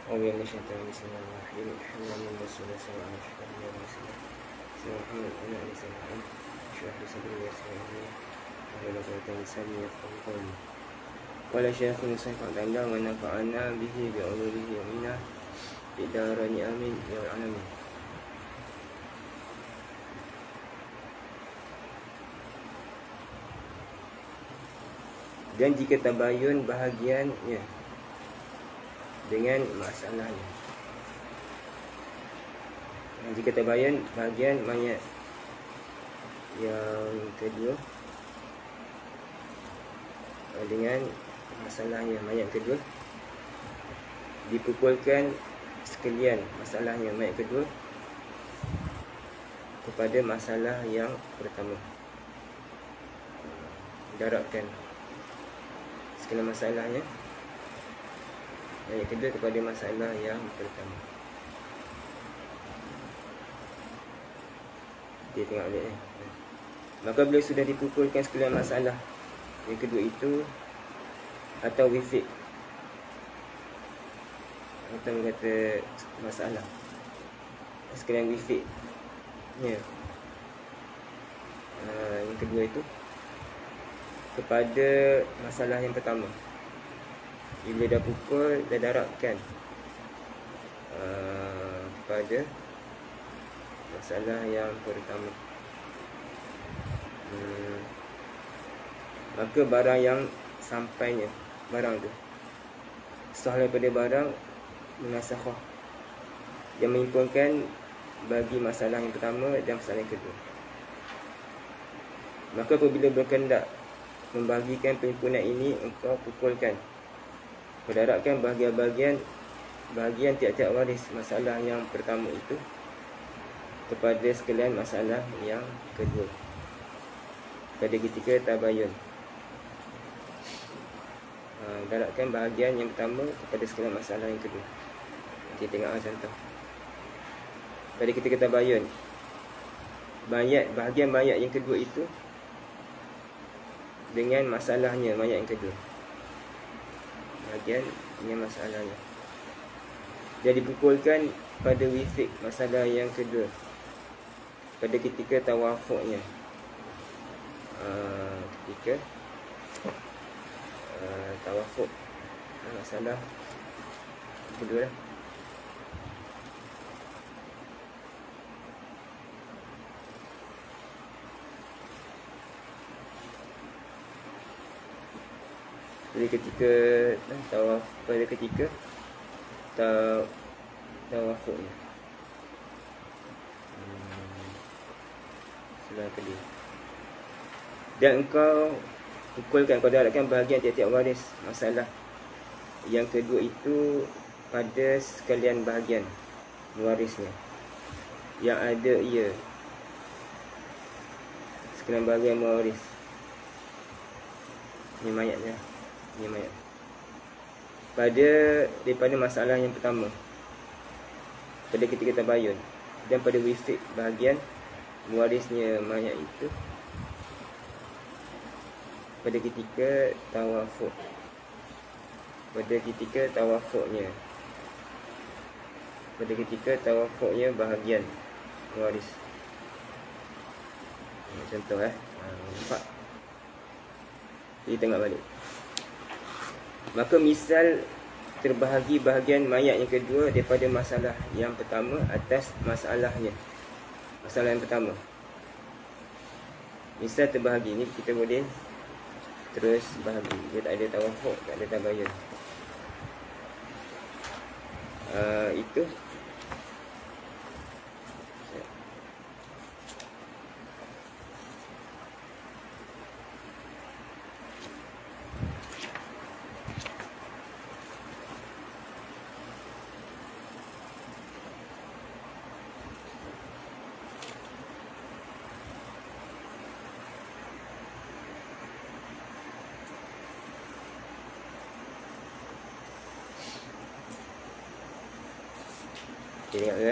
أعوذ بالله من الشيطان الرجيم. بسم الله الرحمن الرحيم. الحمد لله والصلاة والسلام على أشرف الأنبياء والمرسلين سيدنا محمد وعلى آله وصحبه أجمعين. اشرح لي صدري ويسر لي أمري واحلل عقدة من لساني يفقهوا قولي. قال شيخ المصنف رحمه الله ونفعنا به بعلومه ومنا في الدارين آمين يا العالمين. Dan jika tabayun bahagiannya dengan masalahnya. Dan jika tabayun bahagian mayat yang kedua dengan masalahnya, mayat kedua dipukulkan sekalian masalahnya mayat kedua kepada masalah yang pertama, darabkan sekalian masalahnya mayat kedua kepada masalah yang pertama. Dia tengok dia. Maka bila sudah dipukulkan sekalian masalah yang kedua itu atau wifik, kita kata masalah sekalian wifiknya yang kedua itu kepada masalah yang pertama. Bila dah pukul, dah darabkan kepada masalah yang pertama, maka barang yang sampainya, barang tu sah daripada barang munasakhah yang menyimpulkan bagi masalah yang pertama dan masalah yang kedua. Maka apabila berkendak membagikan penghimpunan ini, engkau pukulkan, berdarabkan bahagian tiap-tiap waris masalah yang pertama itu kepada sekalian masalah yang kedua pada ketika tabayun. Darabkan bahagian yang pertama kepada sekalian masalah yang kedua. Kita tengok contoh. Pada ketika tabayun, bahagian mayat yang kedua itu dengan masalahnya mayat yang kedua, bahagian dengan masalahnya, dia dipukulkan pada wifik masalah yang kedua pada ketika tawafuknya, ketika tawafuk masalah kedua lah. Pada ketika tawafuknya, sebelah kedua, dan engkau pukulkan, kau darabkan bahagian tiap-tiap waris masalah yang kedua itu pada sekalian bahagian warisnya yang ada ia, sekalian bahagian waris ni mayatnya, ni mayat daripada masalah yang pertama pada ketika tabayun, dan pada wifik bahagian warisnya mayat itu pada ketika tawafuk, pada ketika tawafuknya bahagian waris. Contoh nampak? Kita tengok balik. Maka misal terbahagi bahagian mayat yang kedua daripada masalah yang pertama atas masalah yang pertama. Misal terbahagi ni, kita boleh terus bahagi, dia tak ada tawafuk, tak ada tabayun. Itu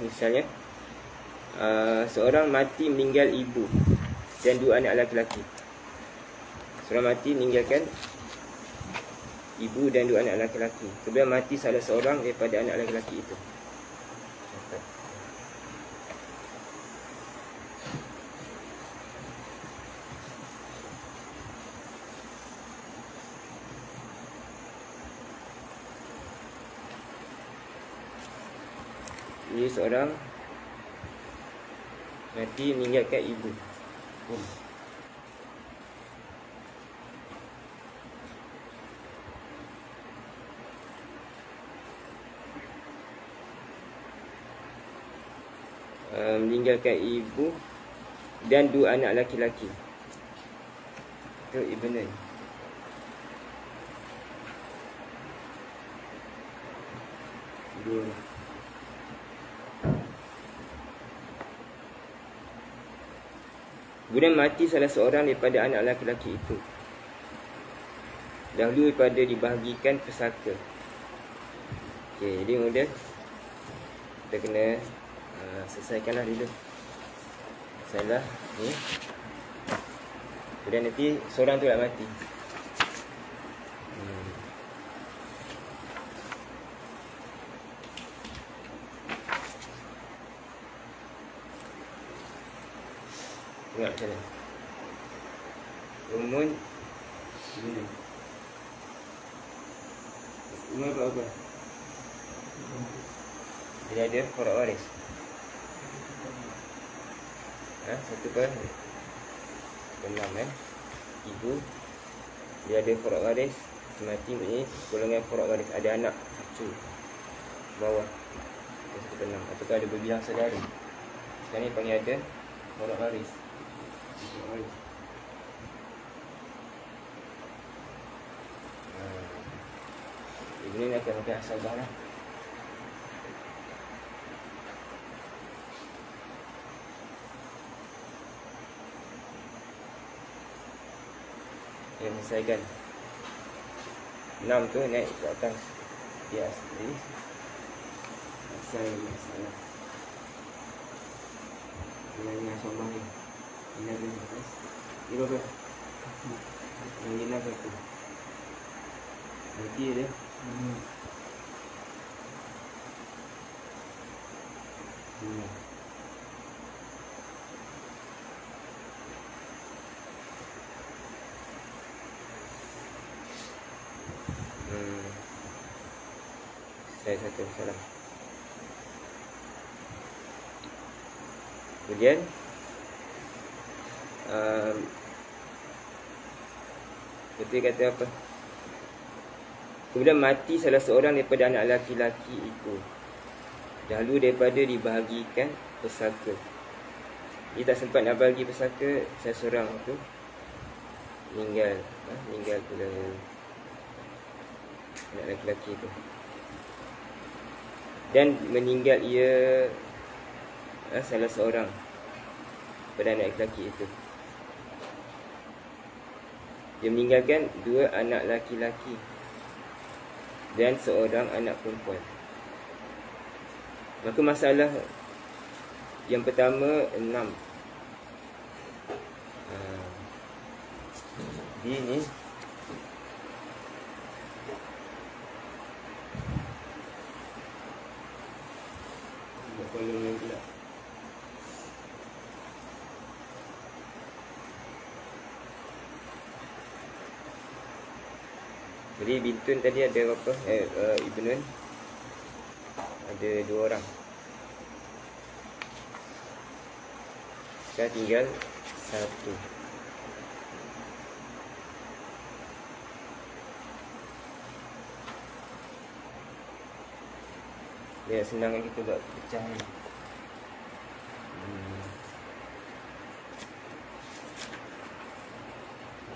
misalnya seorang mati meninggal ibu dan dua anak lelaki. Seorang mati meninggalkan ibu dan 2 anak laki-laki. Kemudian mati salah seorang daripada anak laki-laki itu. Ini seorang mati meninggalkan ibu. Meninggalkan ibu dan 2 anak laki-laki. Itu ibnan. Dua. Kemudian mati salah seorang daripada anak laki-laki itu, dahulu daripada dibahagikan pesaka. Okey, jadi mudah kita kena selesaikanlah dulu masalah ni. Kemudian nanti seorang tu nak mati. Tengok macam mana rumun ini. Rumun apa? Dia ada farad waris. Satu per 6 ibu. Dia ada farad waris. Semati ni golongan farad waris. Ada anak cucu bawah 1 per 6. Ataukah ada berbilang saudara. Sekarang ni panggil ada farad waris. Ini akan pakai asabah lah. Yang selesaikan 6 tu naik ke atas. Dia asli asal masalah dengan asabah ni. Ini ada atas. Ini berapa? Yang ini apa tu? Nanti dia saya satu salah. Kemudian betul kata apa? Kemudian mati salah seorang daripada anak laki-laki itu, dahulu daripada dibahagikan pesaka. Dia tak sempat nak bagi pesaka, saya seorang tu meninggal pula anak laki-laki itu. Dan meninggal ia salah seorang daripada anak laki-laki itu. Dia meninggalkan 2 anak laki-laki dan seorang anak perempuan. Maka masalah yang pertama 6. Di ni golongan pula. Jadi bintun tadi ada berapa? Ibnun ada 2 orang. Sekarang tinggal 1. Dia senang kita buat pecah ni.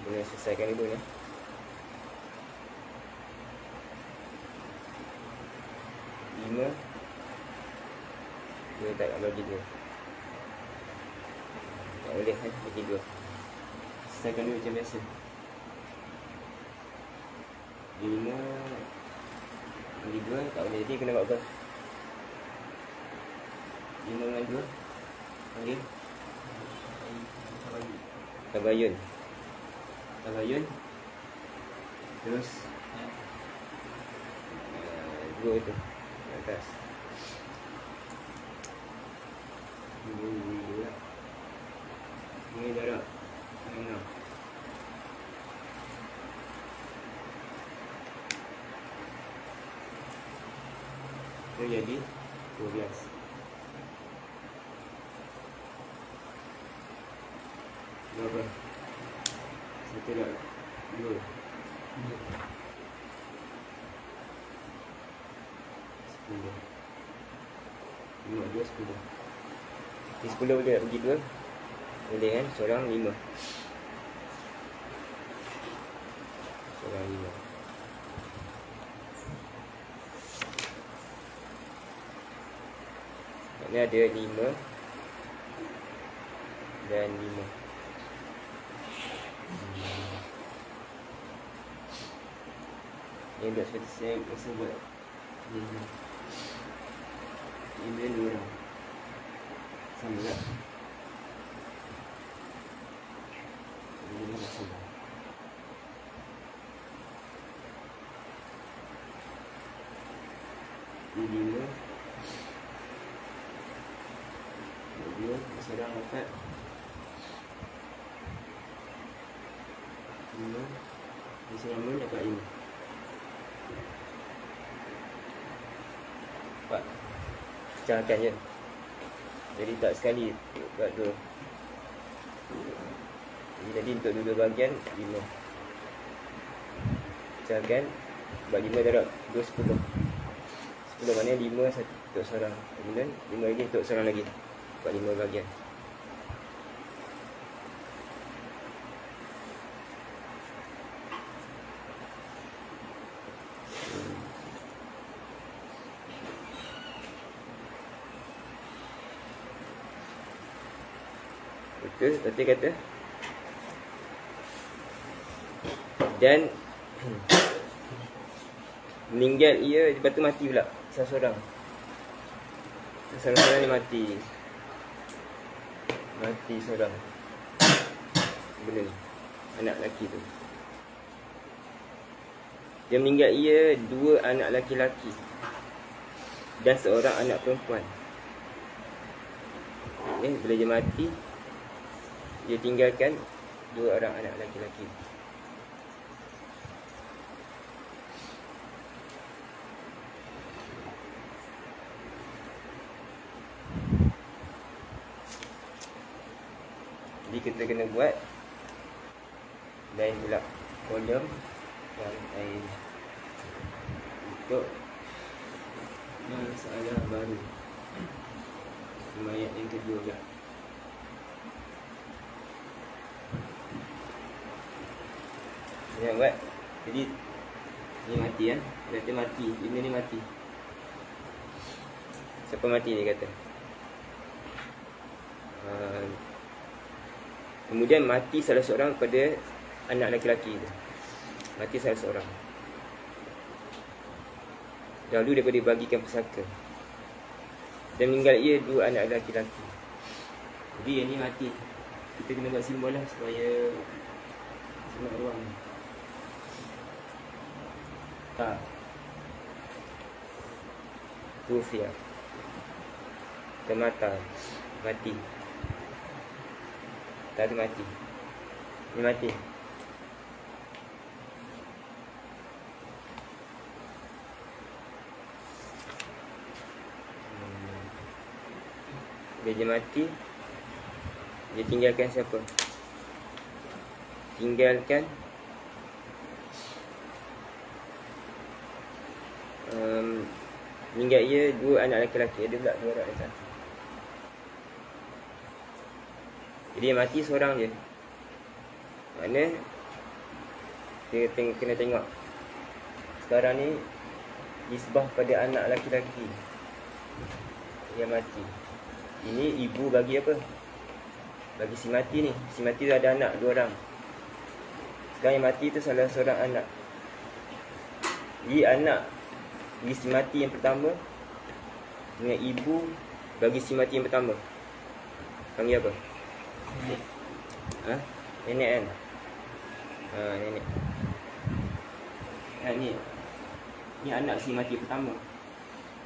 Boleh selesaikan dulu ni. 5. Dia tak nak bagi 2. Tak boleh bagi 2. Selesaikan dulu macam biasa. 5 bagi 2 tak boleh. Jadi kena buat apa? 5 dengan 2 panggil tabayun. Terus Dua tu atas. Ini darab 6. Itu jadi 12. Berapa? 1 darab 2. 10. 5, 2, 10. Ini 10 boleh bagi 2. Boleh kan? Seorang 5. Seorang 5. Ini ada 5 dan 5. Ini buat seperti saya biasa buat. Ini 2 orang. Sama tak? Ini masuk. Ini 5. Dia sedang dapat 5. Dia sedang dapat 5. 4. Pecahkan je. Jadi tak sekali buat 2. Jadi untuk dua bahagian 5. Pecahkan. Buat 5 darab 2, 10. 10 maknanya 5 satu untuk seorang. Kemudian 5 lagi untuk seorang lagi. Buat 5 bahagian. Betul, betul kata. Dan meninggal ia, lepas tu mati pula seorang-seorang. Seorang-seorang ni mati. Mati seorang. Benda ni, anak lelaki tu. Dia meninggal ia 2 anak lelaki-lelaki dan seorang anak perempuan. Bila dia mati, dia tinggalkan 2 orang anak lelaki-lelaki. Jadi kita kena buat lain pula kolom yang lain untuk masalah baru. Mayat yang kedua pula. Jangan buat. Jadi ni mati kan. Kata mati. Ini ni mati. Siapa mati dia kata. Kemudian mati salah seorang pada anak lelaki tu. Mati salah seorang. Dahulu daripada dibagikan pusaka. Dan meninggal ia 2 anak lelaki-lelaki. Jadi yang ni mati. Kita kena buat simbol lah supaya nak ruang. Tak. Tufia. Temata. Mati. Tak ada mati. Ni mati. Bila dia mati, dia tinggalkan siapa? Tinggalkan meninggal ia 2 anak lelaki-lelaki. Ada pula 2 anak lelaki. Jadi dia mati seorang je. Mana dia kena tengok. Sekarang ni disbah pada anak lelaki-lelaki yang mati. Ini ibu bagi apa? Bagi si mati ni. Si mati tu ada anak 2 orang. Sekarang yang mati tu salah seorang anak. Jadi anak bagi si mati yang pertama dengan ibu bagi si mati yang pertama. Panggil apa? Nenek kan? Nenek. Ni Ni anak si mati pertama.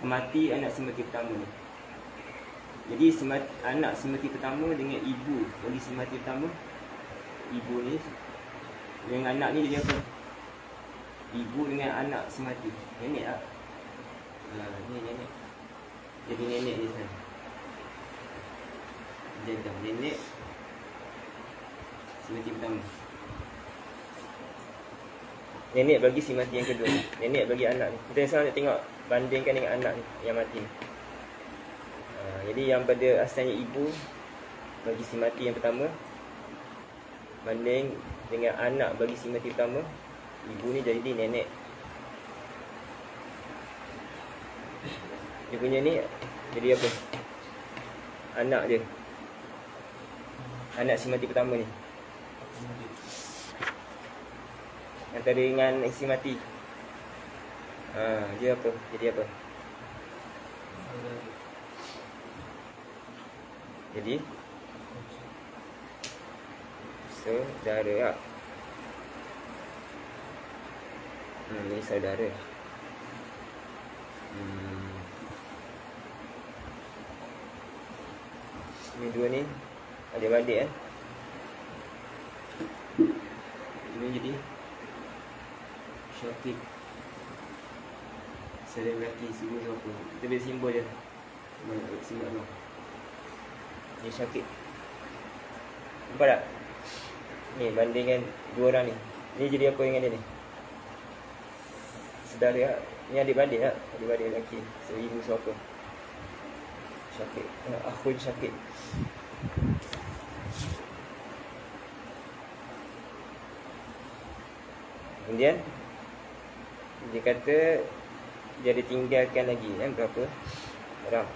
Mati anak si mati pertama ni. Jadi anak si mati pertama dengan ibu bagi si mati pertama. Ibu ni dengan anak ni jadi apa? Ibu dengan anak si mati. Nenek lah. Ni nenek. Jadi nenek ni sana. Jadi nenek si mati pertama. Nenek bagi si mati yang kedua. Nenek bagi anak ni. Kita sekarang nak tengok bandingkan dengan anak ni yang mati ni. Jadi yang pada asalnya ibu bagi si mati yang pertama banding dengan anak bagi si mati pertama, ibu ni jadi nenek. Dia punya ni jadi apa? Anak dia. Anak si mati pertama ni. Antara dengan si mati. Dia apa? Jadi apa? Jadi saudara. Ini saudara. Ini dua ni adik-adik kan. Ini jadi Syafiq. Saudara lelaki simbol apa? Kita boleh simbol je. Simbol apa? Ni Syafiq. Nampak tak? Ni bandingkan dua orang ni. Ni jadi apa dengan dia ni? Saudara. Ni adik-adik tak? Adik-adik lelaki. Ibu siapa? Syafiq. Akhun Syafiq. Kemudian dia kata dia ada tinggalkan lagi kan berapa orang?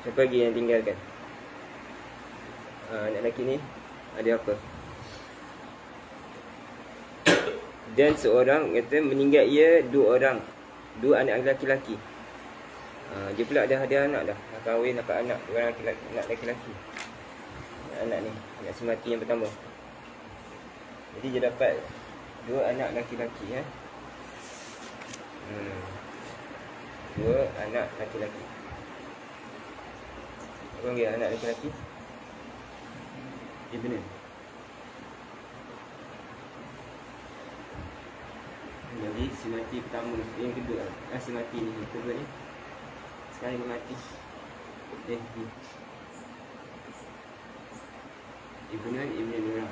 Siapa lagi yang tinggalkan? Anak lelaki ni ada apa? Dan seorang kata meninggal ia dua orang, dua anak lelaki-lelaki. Dia pula dah ada anak dah kahwin, dapat anak orang lelaki, anak lelaki. Anak ni, anak si mati yang pertama. Jadi dia dapat dua anak lelaki-lelaki ya. Dua anak lelaki-lelaki. Apa panggil anak lelaki-lelaki? Ibn. Jadi si mati pertama, yang kedua, si mati ni, kedua ni. Sekarang dia mati. Ni. Ibn Nurah.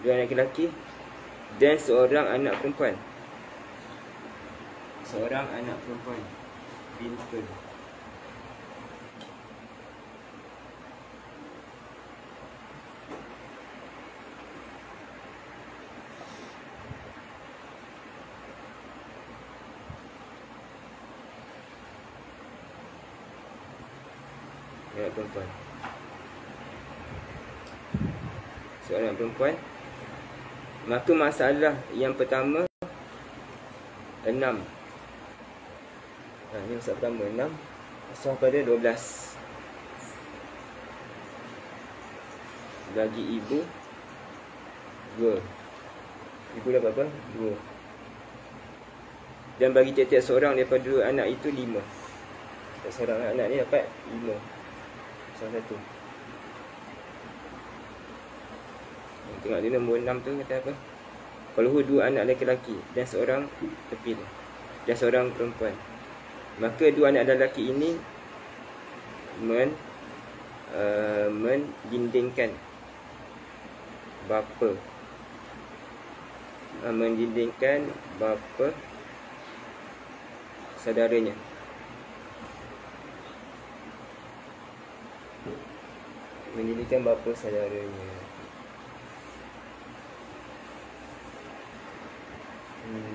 Dua anak lelaki dan seorang anak perempuan. Seorang anak perempuan. Bintun. Anak perempuan. Seorang perempuan. Maka masalah yang pertama 6. Ini masalah pertama 6 asal pada 12. Bagi ibu 2. Ibu dapat apa? 2. Dan bagi tiap-tiap seorang daripada dua anak itu 5. Tiap seorang anak ni dapat 5. Salah satu. Tengok dia nombor 6 tu kata apa? Kalau dua anak lelaki dan seorang tepi tu, dan seorang perempuan, maka dua anak lelaki ini menjindingkan bapa, saudaranya. Menjindingkan bapa saudaranya.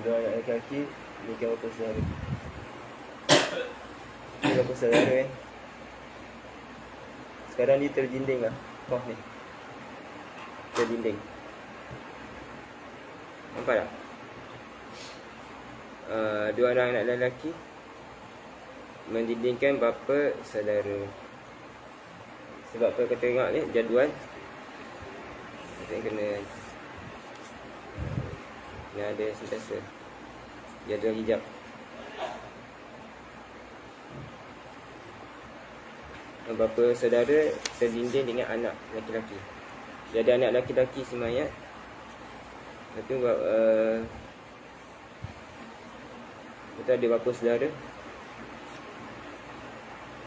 Dua anak lelaki ni kan bapa saudara. Ni bapa saudara Sekarang dia terdinding lah. Koh ni terdinding. Nampak tak? Dua orang anak lelaki mendindingkan bapa saudara. Sebab apa kita tengok ni jadual. Kita kena ada sentiasa jadual hijab. Bapa saudara terdinding dengan anak lelaki-lelaki. Dia ada anak lelaki-lelaki semayat. Lepas tu kita ada bapa saudara.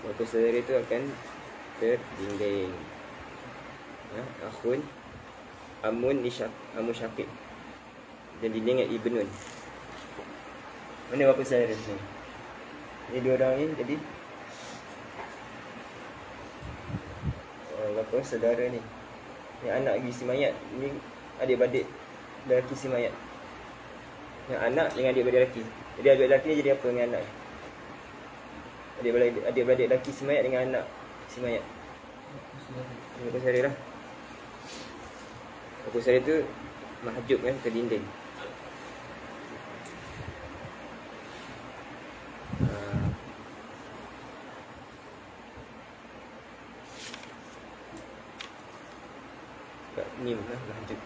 Bapa saudara itu akan terdinding. Akhun, amun syaqiq. Dan dinding dengan ibnun. Mana bapa saudara ni? Ini dua orang ni jadi bapa saudara ni. Ni anak lagi si mayat. Ni adik-beradik lelaki si mayat. Yang anak dengan adik-beradik lelaki. Jadi adik lelaki ni jadi apa dengan anak? Adik-beradik lelaki si mayat dengan anak si mayat. Bapa saudara lah. Bapa saudara tu mahjub kan, terdinding. Ni lah mahjub.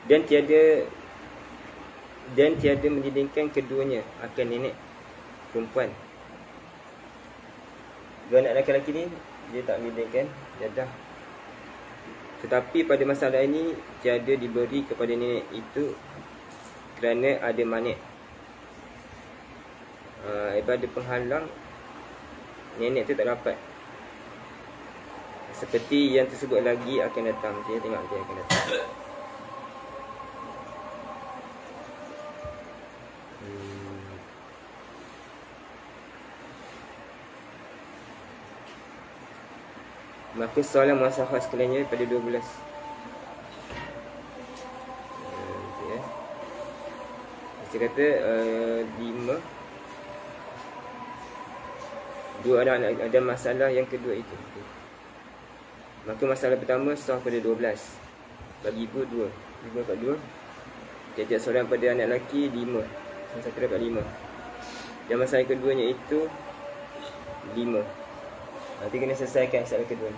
Dan tiada mendindingkan keduanya akan nenek perempuan. Dua anak lelaki ni dia tak mendindingkan jadah. Tetapi pada masalah ini tiada diberi kepada nenek itu kerana ada manik. Ada penghalang, nenek tu tak dapat. Seperti yang tersebut lagi akan datang. Kita tengok dia akan datang. Maka soalan muasahah sekaliannya pada 12. Saya kata 5. Dua ada masalah yang kedua itu. Maka masalah pertama sah pada 12. Bagi ibu 2. Ibu dapat 2. Tiap-tiap seorang pada anak lelaki 5. Satu dapat 5. Dan masalah keduanya itu 5. Nanti kena selesaikan masalah kedua.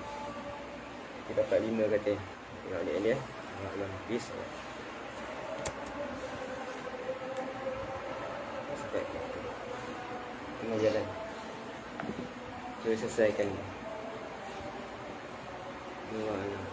Kita dapat 5 kata. Tengok ni dia. Allah habis. Tengah jalan. Kita selesaikan. Allah.